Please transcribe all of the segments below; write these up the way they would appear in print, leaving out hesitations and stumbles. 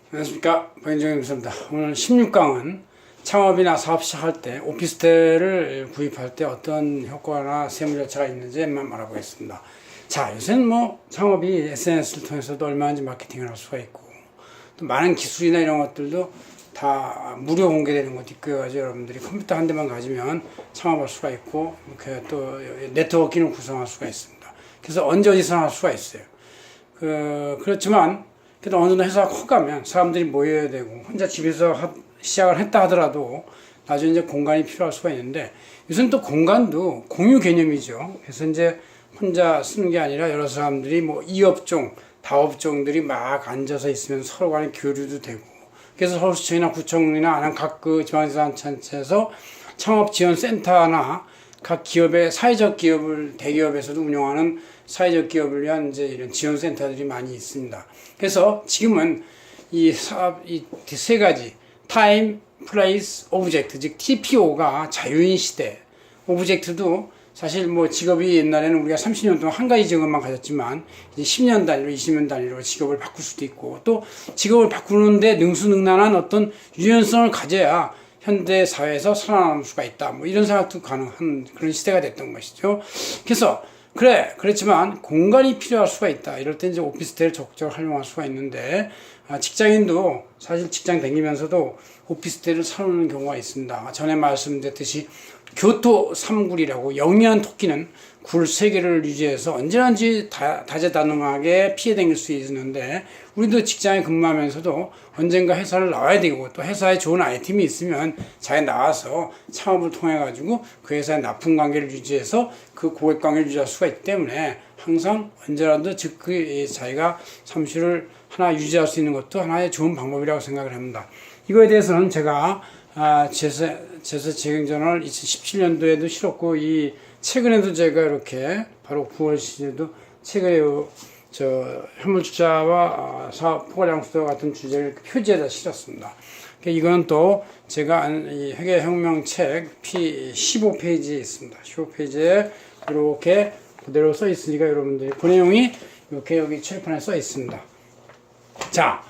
안녕하십니까, 박인정입니다. 오늘 16강은 창업이나 사업 시작할 때 오피스텔을 구입할 때 어떤 효과나 세무 절차가 있는지만 알아보겠습니다. 자, 요새는 창업이 SNS를 통해서도 얼마든지 마케팅을 할 수가 있고, 또 많은 기술이나 이런 것들도 다 무료 공개되는 것도 있고요. 여러분들이 컴퓨터 한 대만 가지면 창업할 수가 있고, 이렇게 또 네트워킹을 구성할 수가 있습니다. 그래서 언제 어디서나 할 수가 있어요. 그렇지만 그래도 어느 정도 회사가 커가면 사람들이 모여야 되고, 혼자 집에서 시작을 했다 하더라도 나중에 이제 공간이 필요할 수가 있는데, 요새는 또 공간도 공유 개념이죠. 그래서 이제 혼자 쓰는 게 아니라 여러 사람들이 이업종, 다업종들이 막 앉아서 있으면 서로 간에 교류도 되고, 그래서 서울시청이나 구청이나 아니면 각 지방자치단체에서 창업지원센터나 각 기업의 사회적 기업을 대기업에서도 운영하는 사회적 기업을 위한 이제 이런 지원센터들이 많이 있습니다. 그래서 지금은 이 세 가지 타임, 플레이스, 오브젝트, 즉 TPO가 자유인 시대. 오브젝트도 사실 직업이 옛날에는 우리가 30년 동안 한 가지 직업만 가졌지만 이제 10년 단위로 20년 단위로 직업을 바꿀 수도 있고, 또 직업을 바꾸는데 능수능란한 어떤 유연성을 가져야 현대 사회에서 살아남을 수가 있다. 이런 생각도 가능한 그런 시대가 됐던 것이죠. 그래서 그렇지만 공간이 필요할 수가 있다. 이럴 때 이제 오피스텔을 적극적으로 활용할 수가 있는데, 직장인도 사실 직장 다니면서도 오피스텔을 사놓는 경우가 있습니다. 전에 말씀드렸듯이 교토 3굴이라고, 영리한 토끼는 굴 3개를 유지해서 언제든지 다재다능하게 피해 다닐 수 있는데, 우리도 직장에 근무하면서도 언젠가 회사를 나와야 되고, 또 회사에 좋은 아이템이 있으면 잘 나와서 창업을 통해 가지고 그 회사의 납품 관계를 유지해서 그 고객 관계를 유지할 수가 있기 때문에, 항상 언제라도 자기가 사무실을 하나 유지할 수 있는 것도 하나의 좋은 방법이라고 생각을 합니다. 이거에 대해서는 제가 제세 재경전을 2017년도에도 실었고, 최근에도 제가 이렇게 바로 9월 시에도 최근에 현물투자와 사업 포괄장소 같은 주제를 표지에다 실었습니다. 이거는 또 제가 이 회계혁명 책 P15페이지에 있습니다. 15페이지에 이렇게 그대로 써 있으니까 여러분들이 그 내용이 이렇게 여기 칠판에 써 있습니다. 자,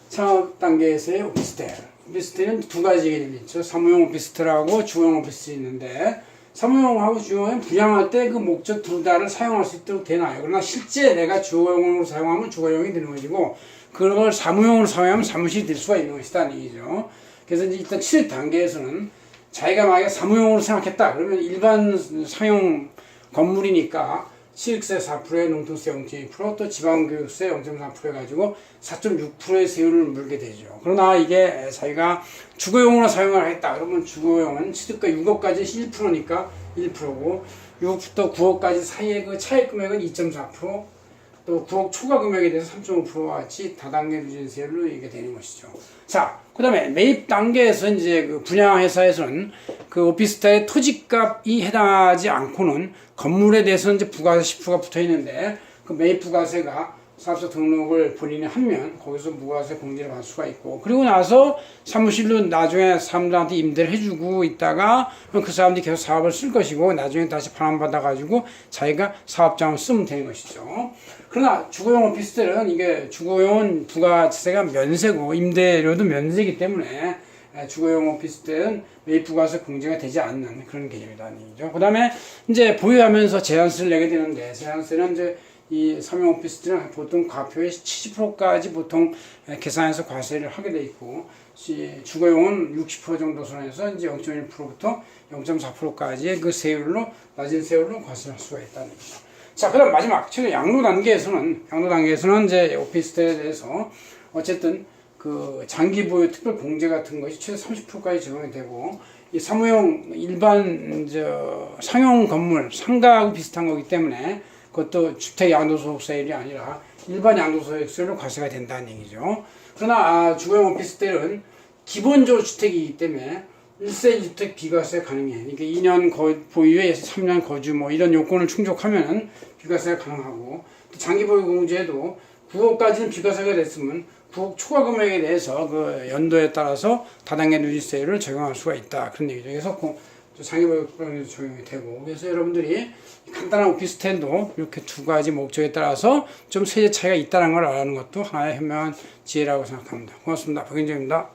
창업 단계에서의 오피스텔. 오피스텔은 두 가지 개념이 있죠. 사무용 오피스텔하고 주거용 오피스텔이 있는데, 사무용하고 주거용은 분양할 때 그 목적 둘 다를 사용할 수 있도록 되나요? 그러나 실제 내가 주거용으로 사용하면 주거용이 되는 것이고, 그걸 사무용으로 사용하면 사무실이 될 수가 있는 것이다 얘기죠. 그래서 이제 일단 7단계에서는 자기가 만약에 사무용으로 생각했다 그러면 일반 상용 건물이니까 취득세 4%에 농토세 0.2%, 또 지방교육세 0.3% 해가지고 4.6%의 세율을 물게 되죠. 그러나 이게 자기가 주거용으로 사용을 하겠다 그러면 주거용은 취득가 6억까지 1%니까 1%고, 6억부터 9억까지 사이의 그 차액 금액은 2.4%, 또 9억 초과 금액에 대해서 3.5%와 같이 다단계 누진세율로 이게 되는 것이죠. 자, 그 다음에 매입 단계에서 이제 그 분양회사에서는 그 오피스텔의 토지값이 해당하지 않고는 건물에 대해서는 이제 부가세 10%가 붙어 있는데, 그 매입 부가세가 사업자 등록을 본인이 하면 거기서 무과세 공제를 받을 수가 있고, 그리고 나서 사무실로 나중에 사람들한테 임대를 해주고 있다가 그 사람들이 계속 사업을 쓸 것이고, 나중에 다시 반환받아가지고 자기가 사업장을 쓰면 되는 것이죠. 그러나 주거용 오피스텔은 이게 주거용은 부가세가 면세고 임대료도 면세이기 때문에 주거용 오피스텔은 매입 부가세 공제가 되지 않는 그런 개념이라는 얘기죠. 그 다음에 이제 보유하면서 제한세를 내게 되는데, 제한세는 이제 이 사무용 오피스텔은 보통 과표의 70%까지 보통 계산해서 과세를 하게 돼 있고, 주거용은 60% 정도 선에서 이제 0.1%부터 0.4%까지의 그 세율로, 낮은 세율로 과세를 할 수가 있다는 얘기죠. 자, 그 다음 마지막, 최근 양도 단계에서는 이제 오피스텔에 대해서 어쨌든 그 장기 보유 특별 공제 같은 것이 최소 30%까지 적용이 되고, 이 사무용 일반 상용 건물 상가하고 비슷한 거기 때문에 그것도 주택 양도소득세율이 아니라 일반 양도소득세율로 과세가 된다는 얘기죠. 그러나 주거용 오피스텔은 기본적으로 주택이기 때문에 1세 1주택 비과세 가능해. 그러니까 2년 보유에 3년 거주 이런 요건을 충족하면 비과세가 가능하고, 또 장기 보유 공제도 9억까지는 비과세가 됐으면 9억 초과 금액에 대해서 그 연도에 따라서 다단계 누진세율을 적용할 수가 있다. 그런 얘기죠. 그래서 장애물건에도 적용이 되고, 그래서 여러분들이 간단한 오피스텔도 이렇게 두 가지 목적에 따라서 좀 세제 차이가 있다는 걸 알아는 것도 하나의 현명한 지혜라고 생각합니다. 고맙습니다. 박윤정입니다.